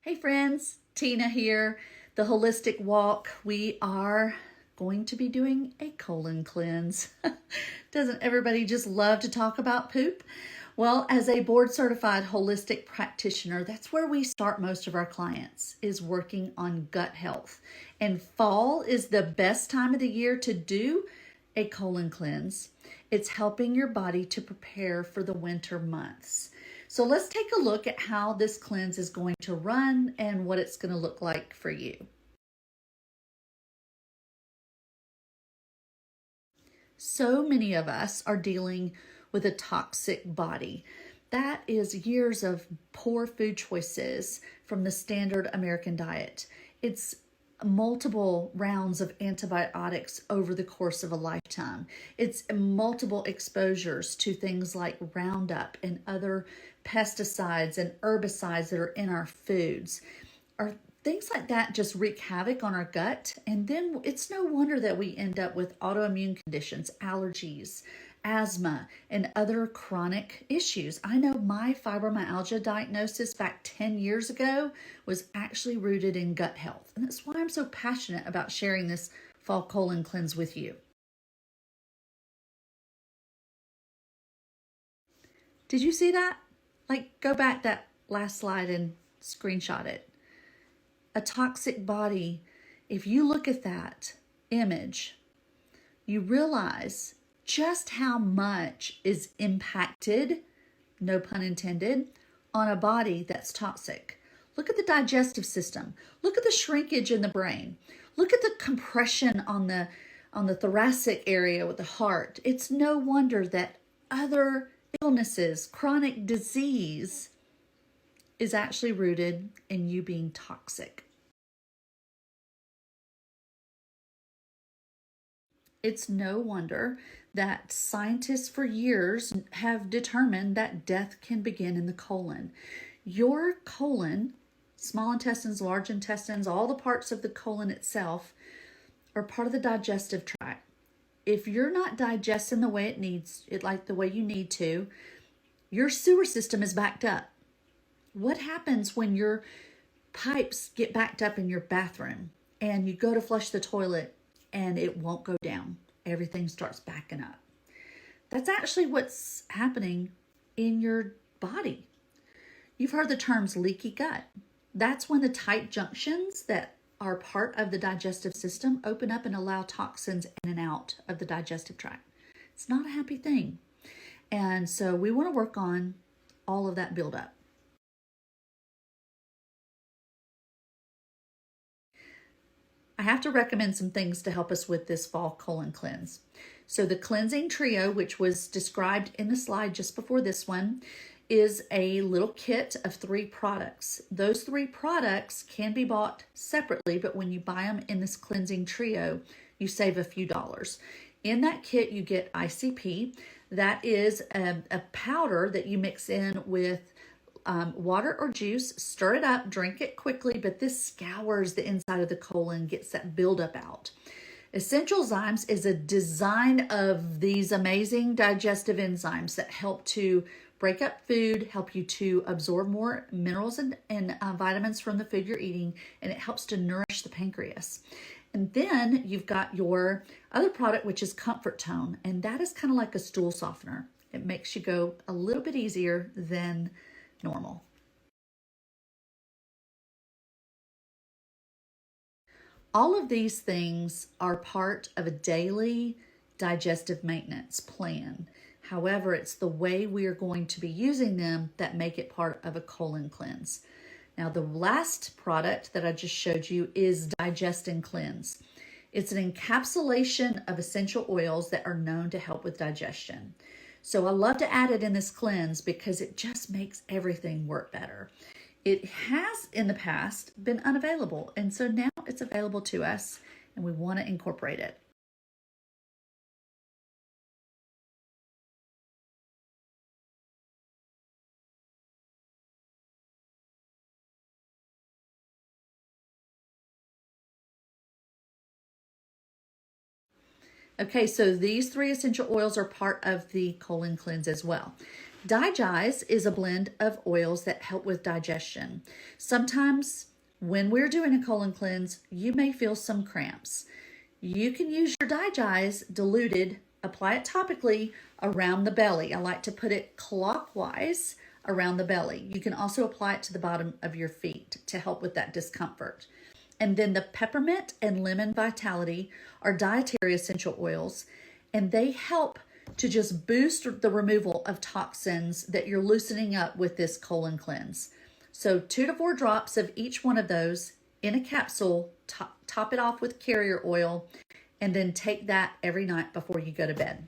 Hey friends, Tina here, the Holistic Walk. We are going to be doing a colon cleanse. Doesn't everybody just love to talk about poop? Well, as a board certified holistic practitioner, that's where we start most of our clients, is working on gut health. And fall is the best time of the year to do a colon cleanse. It's helping your body to prepare for the winter months. So let's take a look at how this cleanse is going to run and what it's going to look like for you. So many of us are dealing with a toxic body. That is years of poor food choices from the standard American diet. It's multiple rounds of antibiotics over the course of a lifetime. It's multiple exposures to things like Roundup and other pesticides and herbicides that are in our foods. Are things like that just wreak havoc on our gut, and then it's no wonder that we end up with autoimmune conditions, allergies, asthma, and other chronic issues. I know my fibromyalgia diagnosis back 10 years ago was actually rooted in gut health, and that's why I'm so passionate about sharing this fall colon cleanse with you. Did you see that? Like, go back that last slide and screenshot it. A toxic body, if you look at that image, you realize just how much is impacted, no pun intended, on a body that's toxic. Look at the digestive system. Look at the shrinkage in the brain. Look at the compression on the thoracic area with the heart. It's no wonder that other illnesses, chronic disease, is actually rooted in you being toxic. It's no wonder that scientists for years have determined that death can begin in the colon. Your colon, small intestines, large intestines, all the parts of the colon itself are part of the digestive tract. If you're not digesting the way like the way you need to, your sewer system is backed up. What happens when your pipes get backed up in your bathroom and you go to flush the toilet and it won't go down? Everything starts backing up. That's actually what's happening in your body. You've heard the terms leaky gut. That's when the tight junctions that are part of the digestive system open up and allow toxins in and out of the digestive tract. It's not a happy thing. And so we want to work on all of that buildup. I have to recommend some things to help us with this fall colon cleanse. So the cleansing trio, which was described in the slide just before this one, is a little kit of 3 products. Those 3 products can be bought separately, but when you buy them in this cleansing trio, you save a few dollars. In that kit, you get ICP. That is a powder that you mix in with water or juice, stir it up, drink it quickly, but this scours the inside of the colon, gets that buildup out. Essential Zymes is a design of these amazing digestive enzymes that help to break up food, help you to absorb more minerals and vitamins from the food you're eating, and it helps to nourish the pancreas. And then you've got your other product, which is Comfort Tone, and that is kind of like a stool softener. It makes you go a little bit easier than normal. All of these things are part of a daily digestive maintenance plan. However, it's the way we are going to be using them that make it part of a colon cleanse. Now, the last product that I just showed you is Digest and Cleanse. It's an encapsulation of essential oils that are known to help with digestion. So I love to add it in this cleanse because it just makes everything work better. It has in the past been unavailable, and so now it's available to us, and we want to incorporate it. Okay, so these 3 essential oils are part of the colon cleanse as well. Digest is a blend of oils that help with digestion. Sometimes when we're doing a colon cleanse, you may feel some cramps. You can use your Digest diluted, apply it topically around the belly. I like to put it clockwise around the belly. You can also apply it to the bottom of your feet to help with that discomfort. And then the peppermint and lemon vitality are dietary essential oils, and they help to just boost the removal of toxins that you're loosening up with this colon cleanse. So 2 to 4 drops of each one of those in a capsule, top it off with carrier oil, and then take that every night before you go to bed.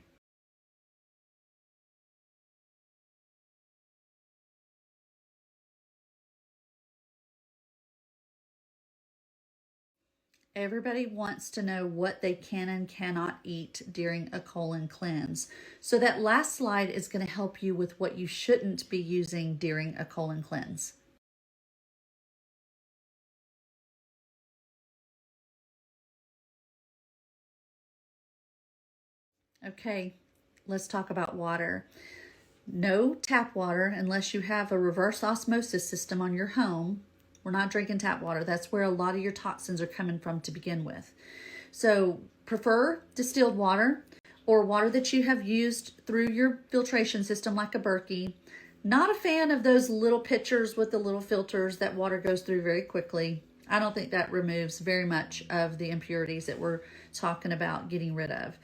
Everybody wants to know what they can and cannot eat during a colon cleanse. So that last slide is going to help you with what you shouldn't be using during a colon cleanse. Okay, let's talk about water. No tap water unless you have a reverse osmosis system on your home. We're not drinking tap water. That's where a lot of your toxins are coming from to begin with. So prefer distilled water or water that you have used through your filtration system like a Berkey. Not a fan of those little pitchers with the little filters that water goes through very quickly. I don't think that removes very much of the impurities that we're talking about getting rid of.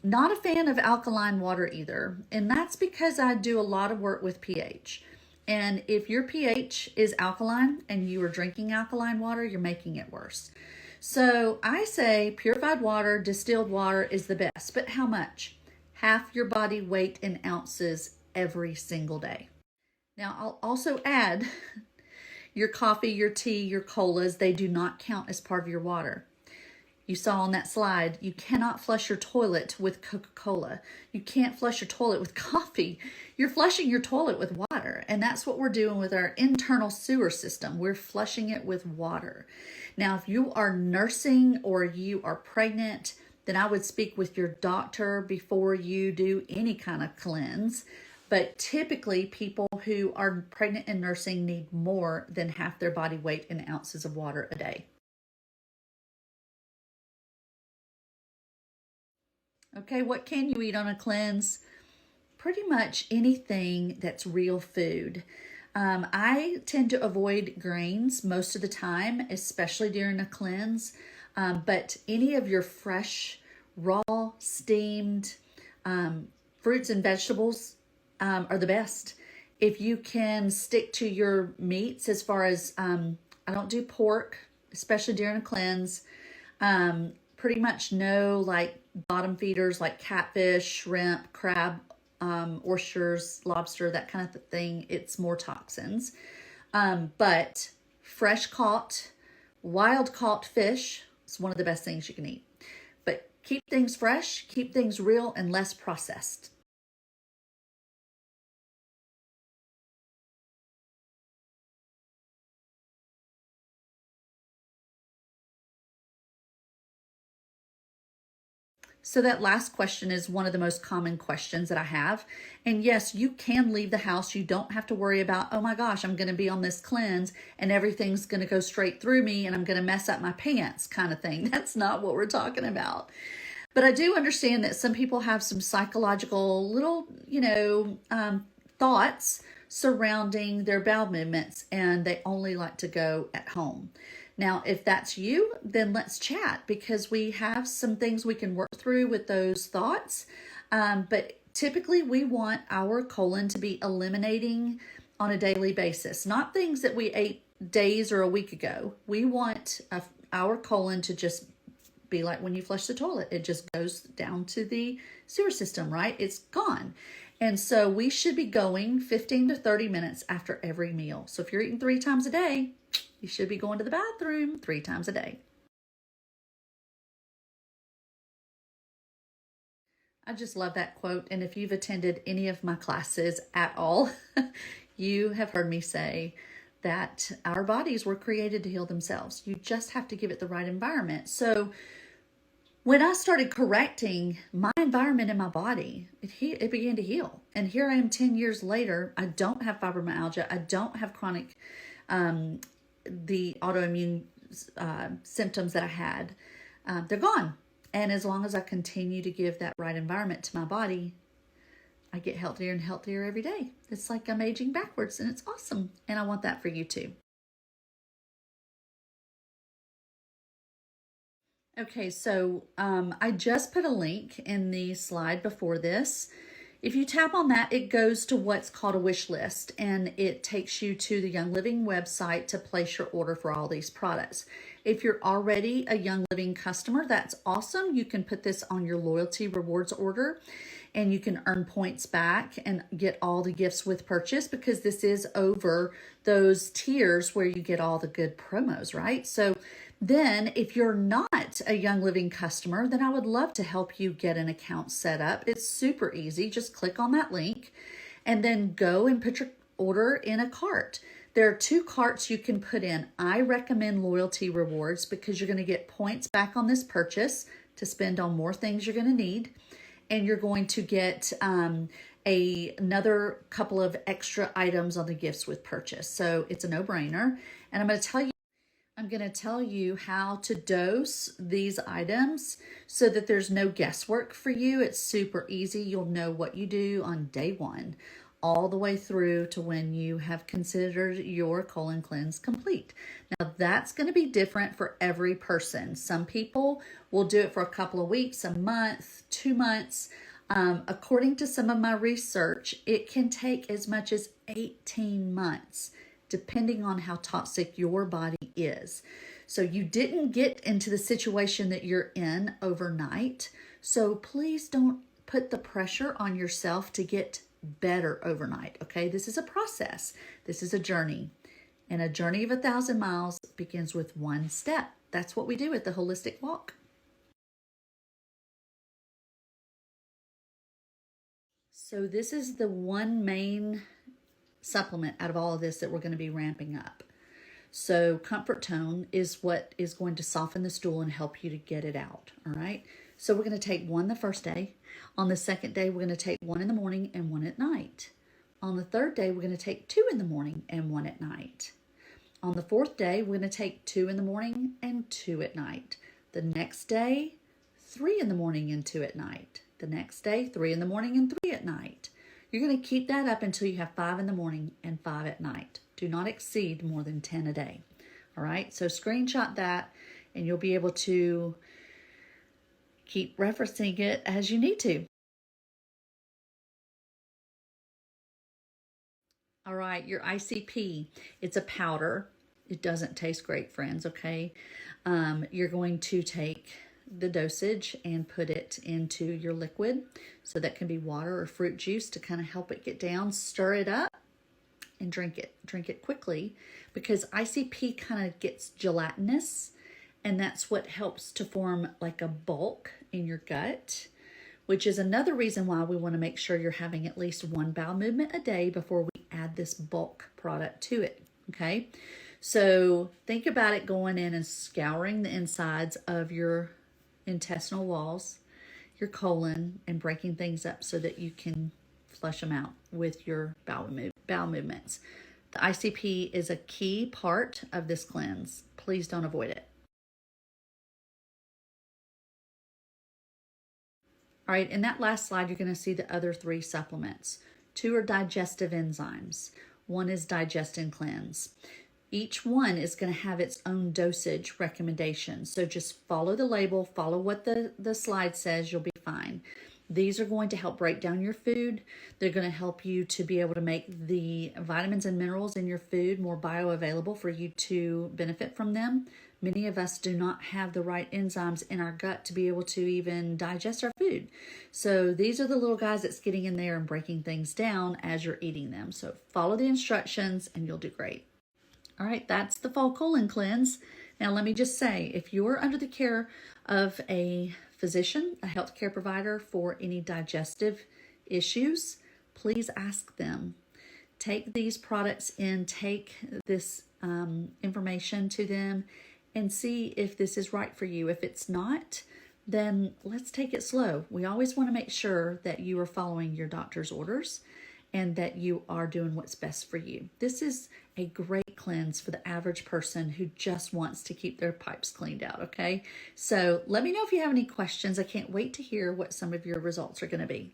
Not a fan of alkaline water either, and that's because I do a lot of work with pH. And if your pH is alkaline and you are drinking alkaline water, you're making it worse. So I say purified water, distilled water is the best. But how much? Half your body weight in ounces every single day. Now I'll also add your coffee, your tea, your colas, they do not count as part of your water. You saw on that slide, you cannot flush your toilet with Coca-Cola. You can't flush your toilet with coffee. You're flushing your toilet with water. And that's what we're doing with our internal sewer system. We're flushing it with water. Now, if you are nursing or you are pregnant, then I would speak with your doctor before you do any kind of cleanse. But typically, people who are pregnant and nursing need more than half their body weight in ounces of water a day. Okay, what can you eat on a cleanse? Pretty much anything that's real food. I tend to avoid grains most of the time, especially during a cleanse. But any of your fresh, raw, steamed fruits and vegetables are the best. If you can stick to your meats, as far as I don't do pork, especially during a cleanse. Pretty much no like bottom feeders like catfish, shrimp, crab, oysters, lobster, that kind of thing. It's more toxins. But fresh caught, wild caught fish is one of the best things you can eat. But keep things fresh, keep things real, and less processed. So that last question is one of the most common questions that I have. And yes, you can leave the house. You don't have to worry about, oh my gosh, I'm going to be on this cleanse and everything's going to go straight through me and I'm going to mess up my pants kind of thing. That's not what we're talking about. But I do understand that some people have some psychological little, thoughts surrounding their bowel movements and they only like to go at home. Now, if that's you, then let's chat because we have some things we can work through with those thoughts. But typically we want our colon to be eliminating on a daily basis, not things that we ate days or a week ago. We want our colon to just be like when you flush the toilet. It just goes down to the sewer system, right? It's gone. And so we should be going 15 to 30 minutes after every meal. So if you're eating 3 times a day, you should be going to the bathroom 3 times a day. I just love that quote. And if you've attended any of my classes at all, you have heard me say that our bodies were created to heal themselves. You just have to give it the right environment. So when I started correcting my environment in my body, it began to heal. And here I am 10 years later. I don't have fibromyalgia. I don't have chronic, the autoimmune symptoms that I had. They're gone. And as long as I continue to give that right environment to my body, I get healthier and healthier every day. It's like I'm aging backwards, and it's awesome. And I want that for you too. Okay, so I just put a link in the slide before this. If you tap on that, it goes to what's called a wish list, and it takes you to the Young Living website to place your order for all these products. If you're already a Young Living customer, that's awesome. You can put this on your loyalty rewards order, and you can earn points back and get all the gifts with purchase, because this is over those tiers where you get all the good promos, right? So then if you're not a Young Living customer, then I would love to help you get an account set up. It's super easy. Just click on that link and then go and put your order in a cart. There are 2 carts you can put in. I recommend loyalty rewards because you're going to get points back on this purchase to spend on more things you're going to need. And you're going to get another couple of extra items on the gifts with purchase. So it's a no-brainer. And I'm going to tell you how to dose these items so that there's no guesswork for you. It's super easy. You'll know what you do on day 1 all the way through to when you have considered your colon cleanse complete. Now that's going to be different for every person. Some people will do it for a couple of weeks, a month, 2 months. According to some of my research, it can take as much as 18 months, depending on how toxic your body is. So you didn't get into the situation that you're in overnight. So please don't put the pressure on yourself to get better overnight. Okay, this is a process. This is a journey. And a journey of 1,000 miles begins with 1 step. That's what we do at the Holistic Walk. So this is the one main supplement out of all of this that we're going to be ramping up. So Comfort Tone is what is going to soften the stool and help you to get it out. All right. So we're going to take 1 the first day. On the second day, we're going to take 1 in the morning and 1 at night. On the third day, we're going to take 2 in the morning and 1 at night. On the fourth day, we're going to take 2 in the morning and 2 at night. The next day, 3 in the morning and 2 at night. The next day, 3 in the morning and 3 at night. You're going to keep that up until you have 5 in the morning and 5 at night. Do not exceed more than 10 a day. All right, so screenshot that and you'll be able to keep referencing it as you need to. All right, your ICP, it's a powder. It doesn't taste great, friends, okay? You're going to take the dosage and put it into your liquid. So that can be water or fruit juice to kind of help it get down. Stir it up and drink it. Drink it quickly because ICP kind of gets gelatinous, and that's what helps to form like a bulk in your gut, which is another reason why we want to make sure you're having at least 1 bowel movement a day before we add this bulk product to it, okay? So think about it going in and scouring the insides of your intestinal walls, your colon, and breaking things up so that you can flush them out with your bowel movements. The ICP is a key part of this cleanse. Please don't avoid it. All right, in that last slide, you're going to see the other 3 supplements. 2 are digestive enzymes. 1 is Digest and Cleanse. Each one is going to have its own dosage recommendation. So just follow the label, follow what the slide says, you'll be fine. These are going to help break down your food. They're going to help you to be able to make the vitamins and minerals in your food more bioavailable for you to benefit from them. Many of us do not have the right enzymes in our gut to be able to even digest our food. So these are the little guys that's getting in there and breaking things down as you're eating them. So follow the instructions and you'll do great. All right, that's the fall colon cleanse. Now, let me just say, if you're under the care of a physician, a healthcare provider for any digestive issues, please ask them. Take these products in, take this information to them, and see if this is right for you. If it's not, then let's take it slow. We always want to make sure that you are following your doctor's orders and that you are doing what's best for you. This is a great cleanse for the average person who just wants to keep their pipes cleaned out, okay? So let me know if you have any questions. I can't wait to hear what some of your results are going to be.